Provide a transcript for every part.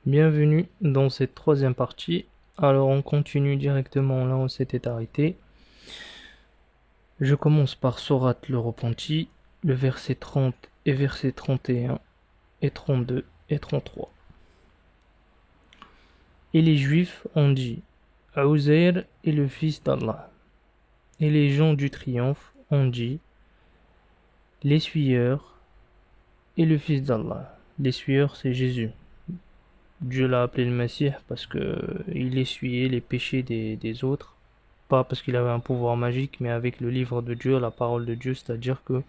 Bienvenue dans cette troisième partie. Alors on continue directement là où on s'était arrêté. Je commence par Sourate le Repenti, le verset 30 et verset 31 et 32 et 33. Et les Juifs ont dit, Uzair est le fils d'Allah. Et les gens du triomphe ont dit, l'essuyeur est le fils d'Allah. L'essuyeur c'est Jésus. Dieu l'a appelé le Messie parce que il essuyait les péchés des autres. Pas parce qu'il avait un pouvoir magique, mais avec le livre de Dieu, la parole de Dieu, c'est-à-dire que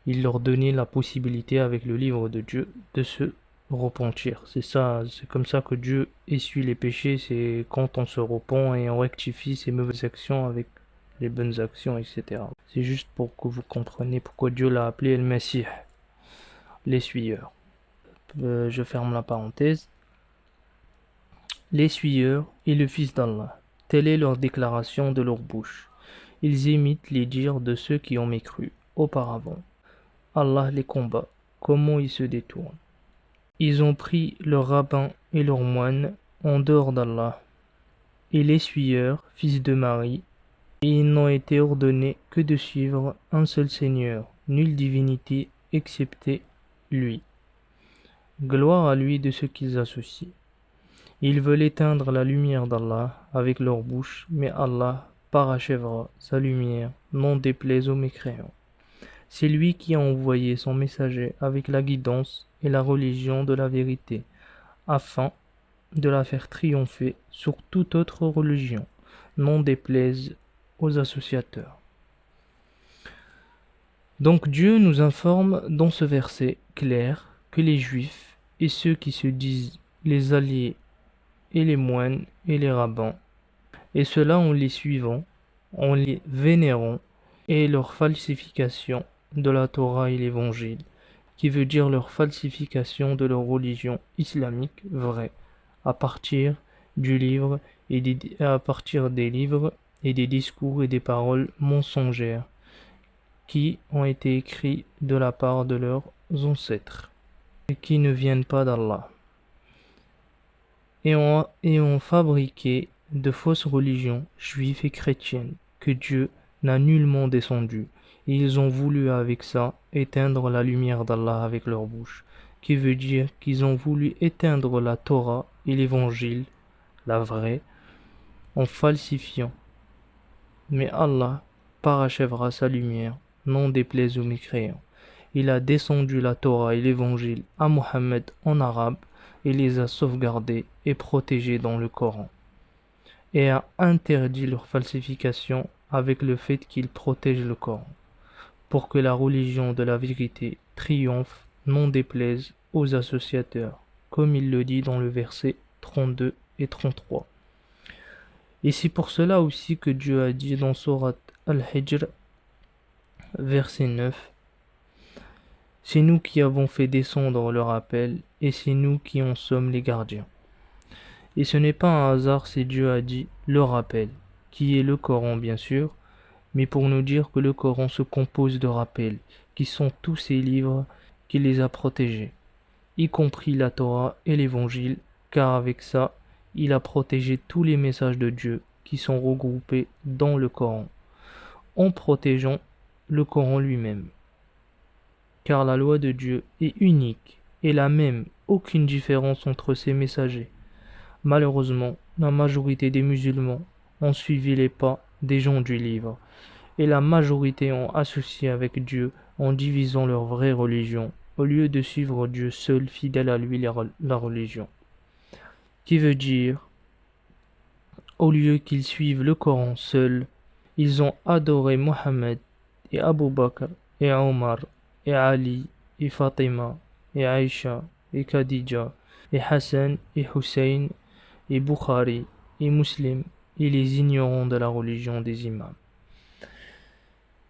il leur donnait la possibilité avec le livre de Dieu de se repentir. C'est ça, c'est comme ça que Dieu essuie les péchés, c'est quand on se repent et on rectifie ses mauvaises actions avec les bonnes actions, etc. C'est juste pour que vous compreniez pourquoi Dieu l'a appelé le Messie, l'essuyeur. Je ferme la parenthèse. L'essuyeur est le fils d'Allah. Telle est leur déclaration de leur bouche. Ils imitent les dires de ceux qui ont mécru auparavant. Allah les combat. Comment ils se détournent. Ils ont pris leurs rabbins et leurs moines en dehors d'Allah, et l'essuyeur, fils de Marie, et ils n'ont été ordonnés que de suivre un seul Seigneur, nulle divinité excepté lui. Gloire à lui de ce qu'ils associent. Ils veulent éteindre la lumière d'Allah avec leur bouche, mais Allah parachèvera sa lumière, n'en déplaise aux mécréants. C'est lui qui a envoyé son messager avec la guidance et la religion de la vérité, afin de la faire triompher sur toute autre religion, n'en déplaise aux associateurs. Donc Dieu nous informe dans ce verset clair que les Juifs et ceux qui se disent les alliés et les moines et les rabbins, et cela en les suivant, en les vénérant, et leur falsification de la Torah et l'Évangile, qui veut dire leur falsification de leur religion islamique vraie, à partir du livre à partir des livres et des discours et des paroles mensongères qui ont été écrits de la part de leurs ancêtres et qui ne viennent pas d'Allah, et ont fabriqué de fausses religions juives et chrétiennes que Dieu n'a nullement descendues, et ils ont voulu avec ça éteindre la lumière d'Allah avec leur bouche, qui veut dire qu'ils ont voulu éteindre la Torah et l'Évangile, la vraie, en falsifiant. Mais Allah parachèvera sa lumière, n'en déplaise aux mécréants. Il a descendu la Torah et l'Évangile à Mohammed en arabe et les a sauvegardés et protégés dans le Coran, et a interdit leur falsification avec le fait qu'il protège le Coran, pour que la religion de la vérité triomphe, n'en déplaise aux associateurs, comme il le dit dans le verset 32 et 33. Et c'est pour cela aussi que Dieu a dit dans Sourate Al-Hijr, verset 9, c'est nous qui avons fait descendre le rappel, et c'est nous qui en sommes les gardiens. Et ce n'est pas un hasard si Dieu a dit le rappel, qui est le Coran bien sûr, mais pour nous dire que le Coran se compose de rappels, qui sont tous ces livres qu'il les a protégés, y compris la Torah et l'Évangile, car avec ça, il a protégé tous les messages de Dieu qui sont regroupés dans le Coran, en protégeant le Coran lui-même. Car la loi de Dieu est unique et la même, aucune différence entre ses messagers. Malheureusement, la majorité des musulmans ont suivi les pas des gens du livre, et la majorité ont associé avec Dieu en divisant leur vraie religion, au lieu de suivre Dieu seul, fidèle à lui la religion. Qui veut dire, au lieu qu'ils suivent le Coran seul, ils ont adoré Mohammed et Abu Bakr et Omar et Ali et Fatima et Aïcha et Khadija et Hassan et Hussein et Bukhari et Muslim et les ignorants de la religion des imams.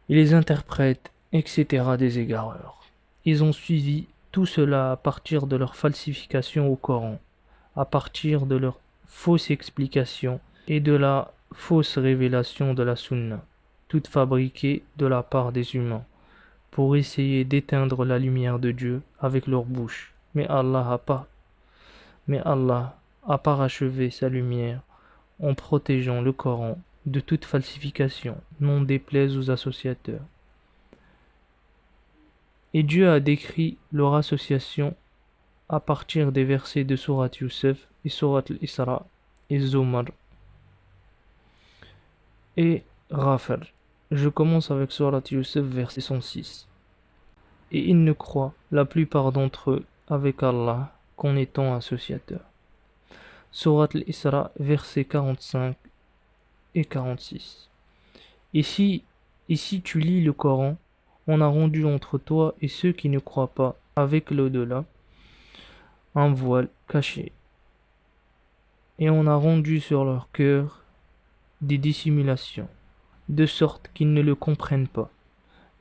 Et les interprètes, etc. des égareurs. Ils ont suivi tout cela à partir de leur falsification au Coran, à partir de leur fausse explication et de la fausse révélation de la Sunna, toute fabriquée de la part des humains, pour essayer d'éteindre la lumière de Dieu avec leur bouche. Mais Allah Mais Allah a parachevé sa lumière en protégeant le Coran de toute falsification, n'en déplaise aux associateurs. Et Dieu a décrit leur association à partir des versets de Surat Youssef et Surat Al-Isra et Zumar et Ghafir. Je commence avec Surat Youssef, verset 106. Et ils ne croient, la plupart d'entre eux, avec Allah qu'en étant associateurs. Surat Al-Isra, versets 45 et 46. Ici tu lis le Coran, on a rendu entre toi et ceux qui ne croient pas avec l'au-delà un voile caché, et on a rendu sur leur cœur des dissimulations, de sorte qu'ils ne le comprennent pas,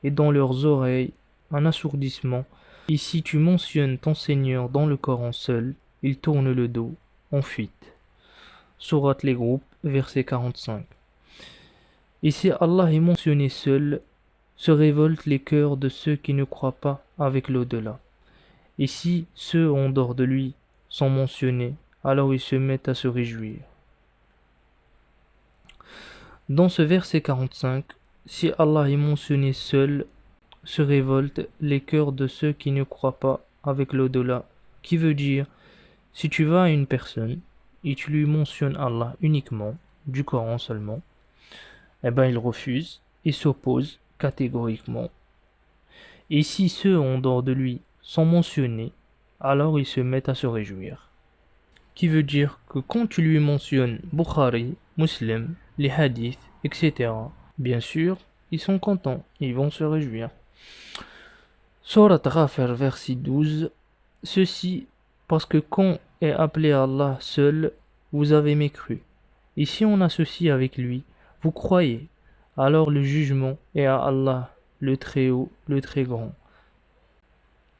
et dans leurs oreilles un assourdissement. Et si tu mentionnes ton Seigneur dans le Coran seul, ils tournent le dos en fuite. Sourate les groupes, verset 45. Et si Allah est mentionné seul, se révoltent les cœurs de ceux qui ne croient pas avec l'au-delà. Et si ceux en dehors de lui sont mentionnés, alors ils se mettent à se réjouir. Dans ce verset 45, si Allah est mentionné seul, se révoltent les cœurs de ceux qui ne croient pas avec l'au-delà, qui veut dire, si tu vas à une personne et tu lui mentionnes Allah uniquement, du Coran seulement, eh ben il refuse et s'oppose catégoriquement. Et si ceux en dehors de lui sont mentionnés, alors ils se mettent à se réjouir. Qui veut dire que quand tu lui mentionnes Bukhari, Muslim, les hadiths, etc., bien sûr, ils sont contents, ils vont se réjouir. Surat Ghafir, verset 12. Ceci parce que quand est appelé Allah seul, vous avez mécru. Et si on associe avec lui, vous croyez, alors le jugement est à Allah, le Très-Haut, le Très-Grand.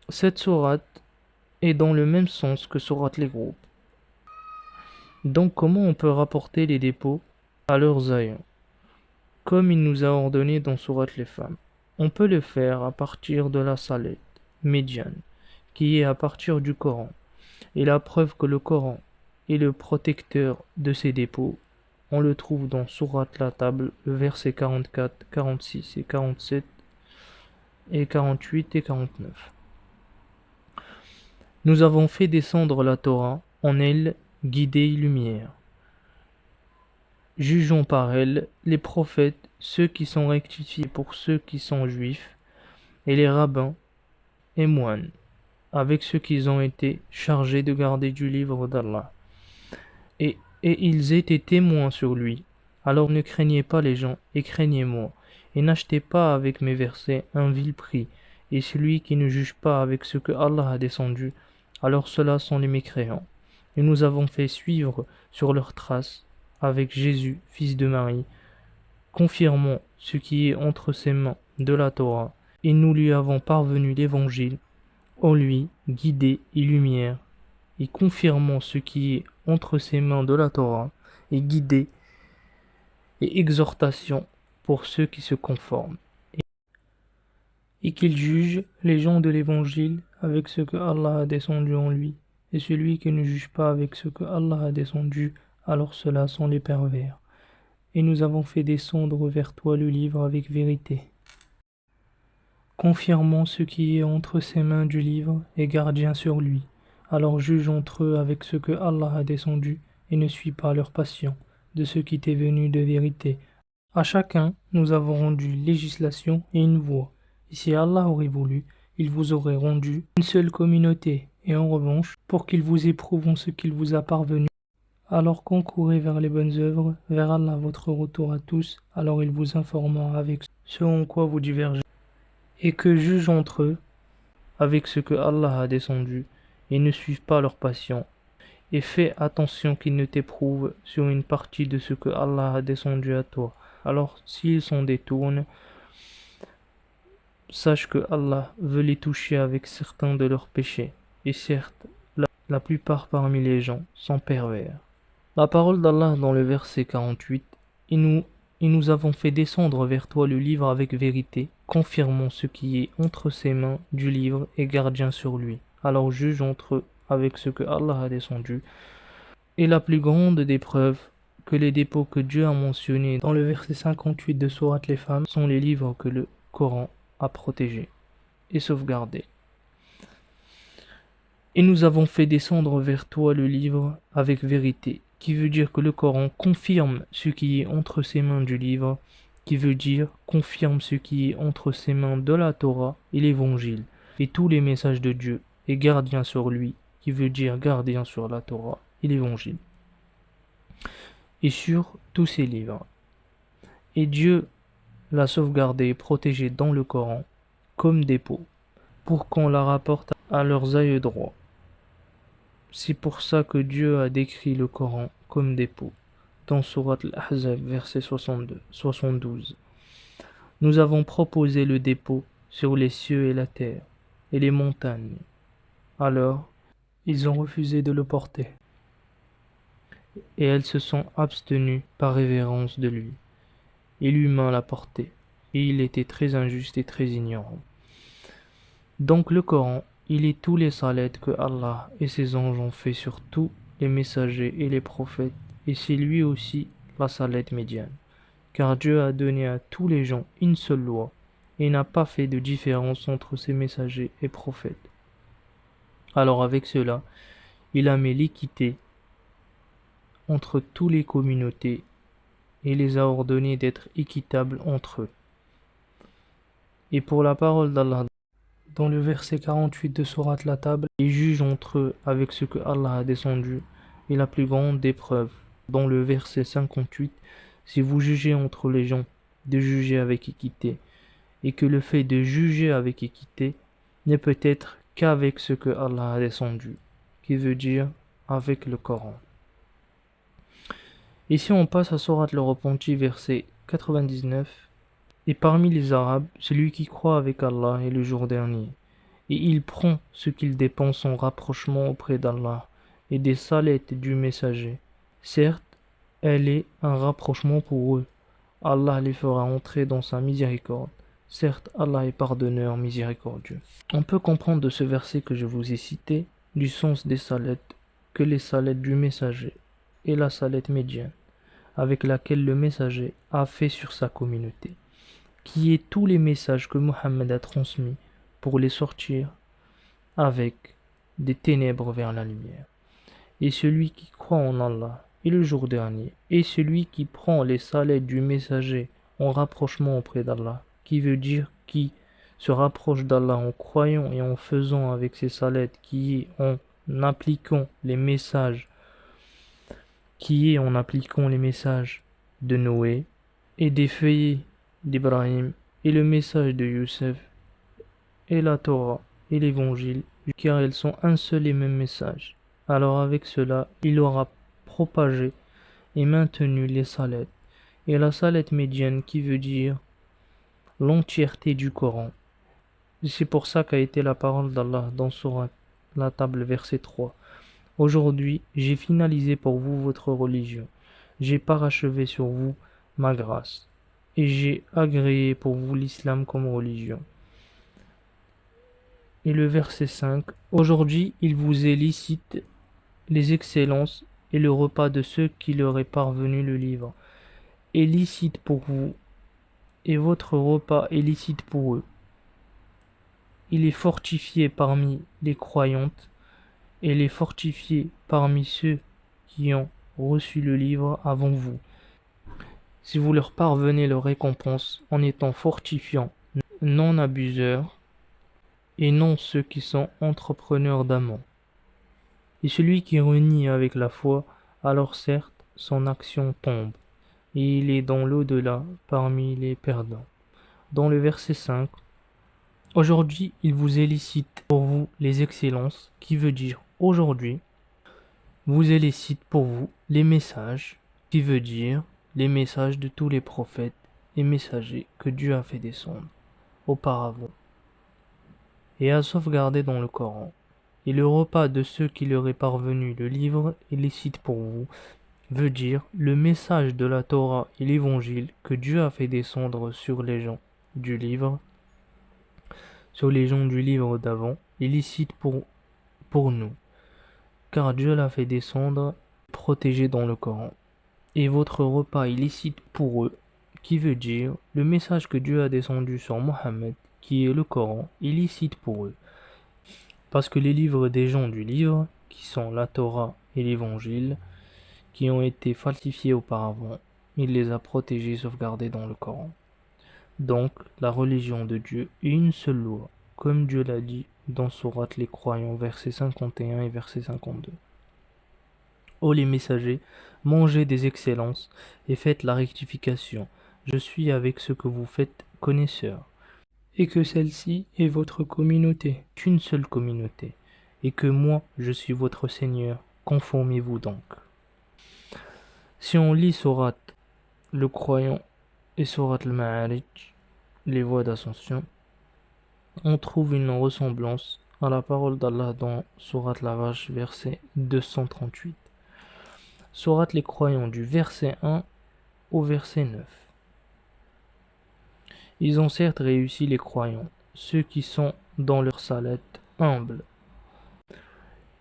Cette sourate est dans le même sens que sourate les groupes. Donc comment on peut rapporter les dépôts à leurs ayants, comme il nous a ordonné dans sourate les femmes? On peut le faire à partir de la salette médiane, qui est à partir du Coran. Et la preuve que le Coran est le protecteur de ces dépôts, on le trouve dans sourate la table, le verset 44, 46 et 47 et 48 et 49. Nous avons fait descendre la Torah, en elle guidée et lumière. Jugeons par elle les prophètes, ceux qui sont rectifiés pour ceux qui sont juifs, et les rabbins et moines, avec ceux qui ont été chargés de garder du livre d'Allah. Et ils étaient témoins sur lui. Alors ne craignez pas les gens, et craignez-moi, et n'achetez pas avec mes versets un vil prix, et celui qui ne juge pas avec ce que Allah a descendu, alors ceux-là sont les mécréants. Et nous avons fait suivre sur leurs traces, avec Jésus, fils de Marie, confirmons ce qui est entre ses mains de la Torah, et nous lui avons parvenu l'évangile, en lui, guidé et lumière, et confirmons ce qui est entre ses mains de la Torah, et guidé et exhortation pour ceux qui se conforment, et qu'il juge les gens de l'évangile avec ce que Allah a descendu en lui, et celui qui ne juge pas avec ce que Allah a descendu, alors ceux-là sont les pervers. Et nous avons fait descendre vers toi le livre avec vérité. Confirmons ce qui est entre ses mains du livre et gardien sur lui. Alors juge entre eux avec ce que Allah a descendu et ne suis pas leur passion de ce qui t'est venu de vérité. À chacun, nous avons rendu législation et une voie. Et si Allah aurait voulu, il vous aurait rendu une seule communauté. Et en revanche, pour qu'il vous éprouve en ce qu'il vous a parvenu, alors concourez vers les bonnes œuvres, vers Allah votre retour à tous, alors il vous informera avec ce en quoi vous divergez. Et que juge entre eux avec ce que Allah a descendu, et ne suivent pas leur passion, et fais attention qu'ils ne t'éprouvent sur une partie de ce que Allah a descendu à toi. Alors s'ils s'en détournent, sache que Allah veut les toucher avec certains de leurs péchés, et certes, la plupart parmi les gens sont pervers. La parole d'Allah dans le verset 48, et nous avons fait descendre vers toi le livre avec vérité, confirmons ce qui est entre ses mains du livre et gardien sur lui. Alors juge entre eux avec ce que Allah a descendu, et la plus grande des preuves que les dépôts que Dieu a mentionnés dans le verset 58 de Sourate les Femmes sont les livres que le Coran a protégés et sauvegardés. Et nous avons fait descendre vers toi le livre avec vérité, qui veut dire que le Coran confirme ce qui est entre ses mains du livre, qui veut dire confirme ce qui est entre ses mains de la Torah et l'Évangile, et tous les messages de Dieu, et gardien sur lui, qui veut dire gardien sur la Torah et l'Évangile, et sur tous ses livres. Et Dieu l'a sauvegardé et protégé dans le Coran comme dépôt, pour qu'on la rapporte à leurs aïeux droits. C'est pour ça que Dieu a décrit le Coran comme dépôt, dans Sourate Al-Ahzab, verset 72. Nous avons proposé le dépôt sur les cieux et la terre, et les montagnes. Alors, ils ont refusé de le porter, et elles se sont abstenues par révérence de lui. Et l'humain l'a porté, et il était très injuste et très ignorant. Donc le Coran, il est tous les salêts que Allah et ses anges ont fait sur tous les messagers et les prophètes, et c'est lui aussi la salette médiane. Car Dieu a donné à tous les gens une seule loi, et n'a pas fait de différence entre ses messagers et prophètes. Alors avec cela, il a mis l'équité entre toutes les communautés, et les a ordonnés d'être équitables entre eux. Et pour la parole d'Allah, dans le verset 48 de Sourate la Table, ils jugent entre eux avec ce que Allah a descendu, et la plus grande des preuves. Dans le verset 58, si vous jugez entre les gens, de juger avec équité, et que le fait de juger avec équité ne peut être qu'avec ce que Allah a descendu, qui veut dire avec le Coran. Ici on passe à Sourate le Repenti, verset 99. Et parmi les Arabes, celui qui croit avec Allah et le jour dernier, et il prend ce qu'il dépense en rapprochement auprès d'Allah et des salettes du messager. Certes, elle est un rapprochement pour eux. Allah les fera entrer dans sa miséricorde. Certes, Allah est pardonneur miséricordieux. On peut comprendre de ce verset que je vous ai cité du sens des salettes que les salettes du messager et la salette médiane avec laquelle le messager a fait sur sa communauté, qui est tous les messages que Mohammed a transmis pour les sortir avec des ténèbres vers la lumière. Et celui qui croit en Allah et le jour dernier, et celui qui prend les salettes du messager en rapprochement auprès d'Allah, qui veut dire qui se rapproche d'Allah en croyant et en faisant avec ces salettes, qui est en appliquant les messages, de Noé et des feuillets d'Ibrahim et le message de Youssef et la Torah et l'Évangile, car elles sont un seul et même message. Alors avec cela, il aura propagé et maintenu les salettes, et la salette médiane qui veut dire l'entièreté du Coran. C'est pour ça qu'a été la parole d'Allah dans Sourate la Table, verset 3. Aujourd'hui, j'ai finalisé pour vous votre religion. J'ai parachevé sur vous ma grâce, et j'ai agréé pour vous l'islam comme religion. Et le verset 5. Aujourd'hui, il vous est licite les excellences et le repas de ceux qui leur est parvenu le livre est licite pour vous, et votre repas est licite pour eux. Il est fortifié parmi les croyantes, et il est fortifié parmi ceux qui ont reçu le livre avant vous. Si vous leur parvenez leur récompense en étant fortifiants, non abuseurs, et non ceux qui sont entrepreneurs d'amants. Et celui qui renie avec la foi, alors certes, son action tombe, et il est dans l'au-delà parmi les perdants. Dans le verset 5, aujourd'hui il vous est licite pour vous les excellences, qui veut dire aujourd'hui, vous est licite pour vous les messages, qui veut dire les messages de tous les prophètes et messagers que Dieu a fait descendre auparavant, et à sauvegarder dans le Coran. Et le repas de ceux qui leur est parvenu le livre est licite pour vous, veut dire le message de la Torah et l'Évangile que Dieu a fait descendre sur les gens du livre, d'avant, est licite pour nous. car Dieu l'a fait descendre, protégé dans le Coran. Et votre repas est licite pour eux, qui veut dire le message que Dieu a descendu sur Mohammed, qui est le Coran, est licite pour eux. Parce que les livres des gens du livre, qui sont la Torah et l'Évangile, qui ont été falsifiés auparavant, il les a protégés, sauvegardés dans le Coran. Donc, la religion de Dieu est une seule loi, comme Dieu l'a dit dans Sourate les Croyants, verset 51 et verset 52. Ô les messagers, mangez des excellences et faites la rectification. Je suis avec ce que vous faites connaisseurs. Et que celle-ci est votre communauté, qu'une seule communauté, et que moi, je suis votre Seigneur, conformez-vous donc. Si on lit Sourate le Croyant et Sourate le Ma'arij, les voies d'ascension, on trouve une ressemblance à la parole d'Allah dans Sourate la Vache, verset 238. Sourate les Croyants du verset 1 au verset 9. Ils ont certes réussi les croyants, ceux qui sont dans leur salette humble,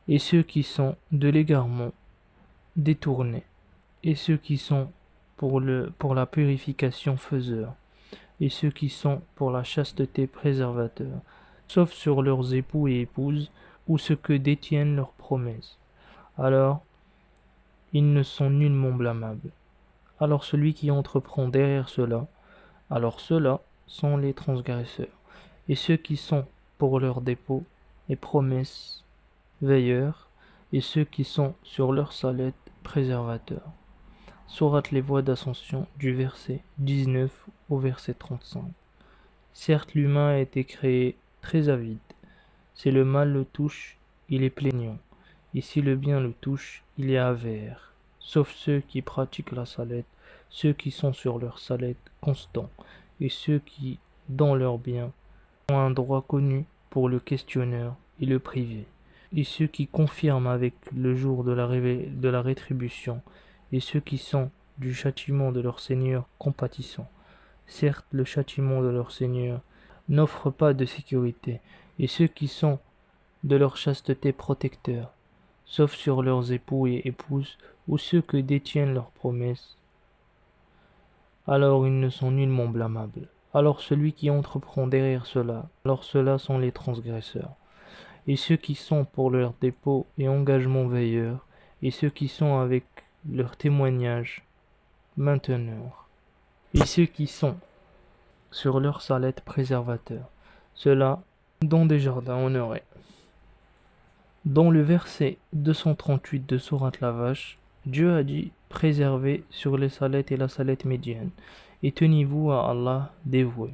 et ceux qui sont de l'égarement détournés, et ceux qui sont pour la purification faiseurs, et ceux qui sont pour la chasteté préservateurs, sauf sur leurs époux et épouses, ou ceux que détiennent leurs promesses. Alors, ils ne sont nullement blâmables. Alors celui qui entreprend derrière cela, alors ceux-là sont les transgresseurs, et ceux qui sont pour leur dépôt et promesses veilleurs, et ceux qui sont sur leur salette préservateurs. Sourate les voies d'ascension du verset 19 au verset 35. Certes, l'humain a été créé très avide. Si le mal le touche, il est plaignant, et si le bien le touche, il est avare. Sauf ceux qui pratiquent la salette, ceux qui sont sur leur salette constant, et ceux qui, dans leur bien, ont un droit connu pour le questionneur et le privé, et ceux qui confirment avec le jour de la rétribution, et ceux qui sont du châtiment de leur Seigneur compatissant. Certes, le châtiment de leur Seigneur n'offre pas de sécurité, et ceux qui sont de leur chasteté protecteurs, sauf sur leurs époux et épouses, ou ceux que détiennent leurs promesses, alors ils ne sont nullement blâmables. Alors celui qui entreprend derrière cela, alors ceux-là sont les transgresseurs. Et ceux qui sont pour leur dépôt et engagement veilleurs, et ceux qui sont avec leur témoignage mainteneur, et ceux qui sont sur leur salette préservateur, ceux-là dans des jardins honorés. Dans le verset 238 de Sourate la Vache, Dieu a dit « Préservez sur les salettes et la salette médiane, et tenez-vous à Allah dévoué ».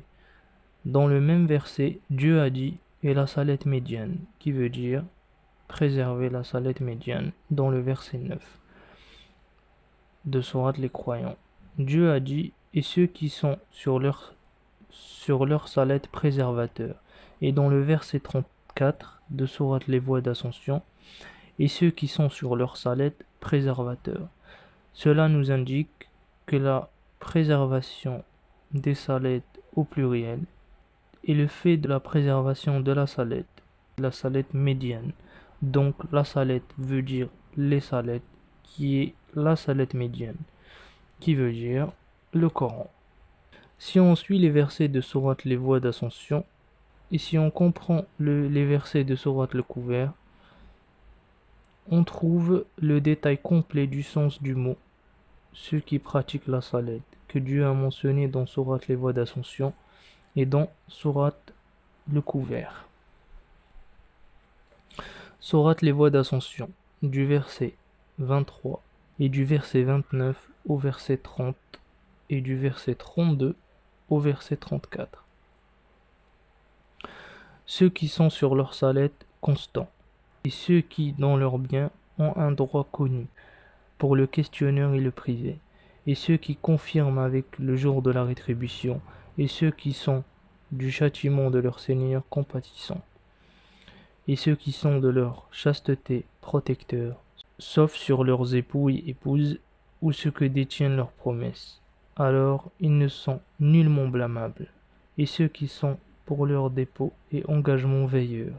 Dans le même verset, Dieu a dit « Et la salette médiane », qui veut dire « Préservez la salette médiane » dans le verset 9 de Sourate les Croyants. Dieu a dit « Et ceux qui sont sur leur salette préservateur » et dans le verset 34 de Sourate les voies d'ascension, et ceux qui sont sur leur salette préservateur. Cela nous indique que la préservation des salettes au pluriel est le fait de la préservation de la salette médiane. Donc la salette veut dire les salettes, qui est la salette médiane, qui veut dire le Coran. Si on suit les versets de Sourate les voies d'ascension, et si on comprend les versets de Sourate le couvert, on trouve le détail complet du sens du mot « ceux qui pratiquent la salette » que Dieu a mentionné dans Sourate les voies d'ascension et dans Sourate le couvert. Sourate les voies d'ascension du verset 23 et du verset 29 au verset 30 et du verset 32 au verset 34. Ceux qui sont sur leur salette constant, et ceux qui, dans leurs biens, ont un droit connu, pour le questionneur et le privé, et ceux qui confirment avec le jour de la rétribution, et ceux qui sont du châtiment de leur Seigneur compatissant, et ceux qui sont de leur chasteté protecteurs, sauf sur leurs époux et épouses, ou ceux que détiennent leurs promesses. Alors ils ne sont nullement blâmables, et ceux qui sont pour leur dépôt et engagement veilleurs,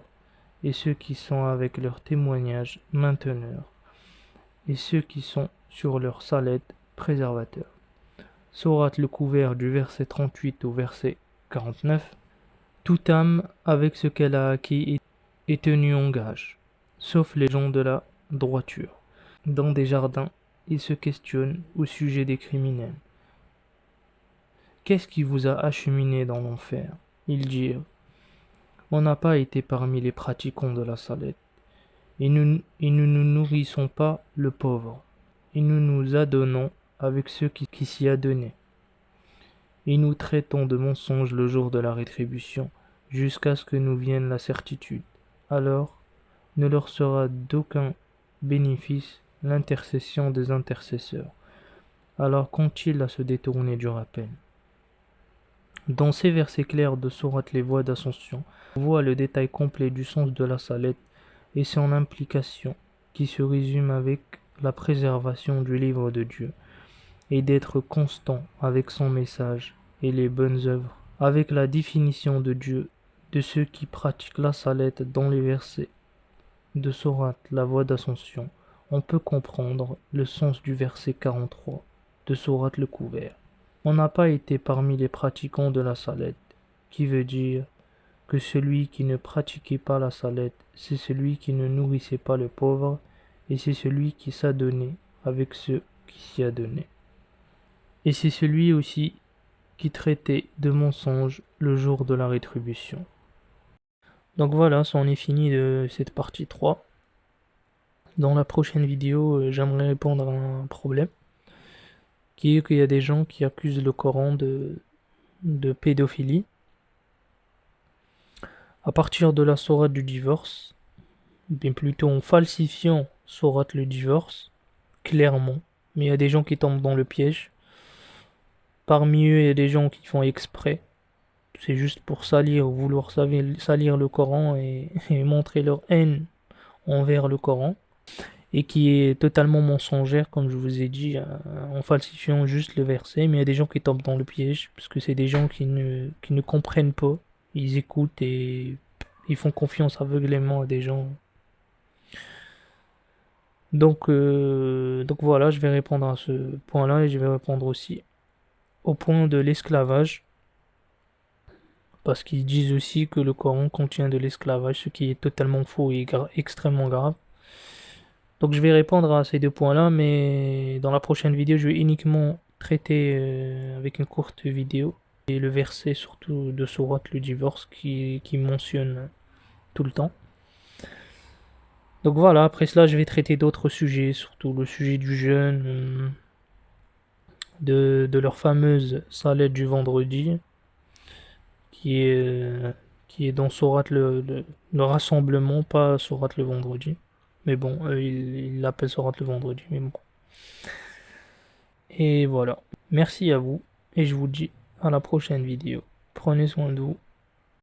et ceux qui sont avec leur témoignage mainteneur, et ceux qui sont sur leur salette préservateur. Sourate le couvert du verset 38 au verset 49. Toute âme avec ce qu'elle a acquis est tenue en gage, sauf les gens de la droiture. Dans des jardins, ils se questionnent au sujet des criminels. Qu'est-ce qui vous a acheminé dans l'enfer? Ils dirent, on n'a pas été parmi les pratiquants de la salette, et nous ne nourrissons pas le pauvre, et nous nous adonnons avec ceux qui s'y adonnaient. Et nous traitons de mensonges le jour de la rétribution, jusqu'à ce que nous vienne la certitude. Alors, ne leur sera d'aucun bénéfice l'intercession des intercesseurs. Alors qu'ont-ils à se détourner du rappel? Dans ces versets clairs de sourate les voies d'ascension, on voit le détail complet du sens de la salette et son implication, qui se résume avec la préservation du livre de Dieu, et d'être constant avec son message et les bonnes œuvres, avec la définition de Dieu de ceux qui pratiquent la salette dans les versets de sourate la voie d'ascension. On peut comprendre le sens du verset 43 de sourate le couvert. On n'a pas été parmi les pratiquants de la salette, qui veut dire que celui qui ne pratiquait pas la salette, c'est celui qui ne nourrissait pas le pauvre, et c'est celui qui s'adonnait avec ceux qui s'y adonnaient. Et c'est celui aussi qui traitait de mensonges le jour de la rétribution. Donc voilà, c'en est fini de cette partie 3. Dans la prochaine vidéo, j'aimerais répondre à un problème, qui est qu'il y a des gens qui accusent le Coran de pédophilie. À partir de la sourate du divorce, bien plutôt en falsifiant sourate le divorce, clairement. Mais il y a des gens qui tombent dans le piège. Parmi eux, il y a des gens qui font exprès. C'est juste pour vouloir salir le Coran et montrer leur haine envers le Coran. Et qui est totalement mensongère, comme je vous ai dit, en falsifiant juste le verset. Mais il y a des gens qui tombent dans le piège, parce que c'est des gens qui ne comprennent pas. Ils écoutent et ils font confiance aveuglément à des gens. Donc voilà, je vais répondre à ce point-là et je vais répondre aussi au point de l'esclavage. Parce qu'ils disent aussi que le Coran contient de l'esclavage, ce qui est totalement faux et extrêmement grave. Donc je vais répondre à ces deux points-là, mais dans la prochaine vidéo, je vais uniquement traiter avec une courte vidéo et le verset surtout de sourate le divorce qui mentionne tout le temps. Donc voilà, après cela, je vais traiter d'autres sujets, surtout le sujet du jeûne, de leur fameuse salette du vendredi, qui est dans sourate le rassemblement, pas sourate le vendredi. Mais bon, ils l'appellent sourate le vendredi, mais bon. Et voilà. Merci à vous, et je vous dis à la prochaine vidéo. Prenez soin de vous.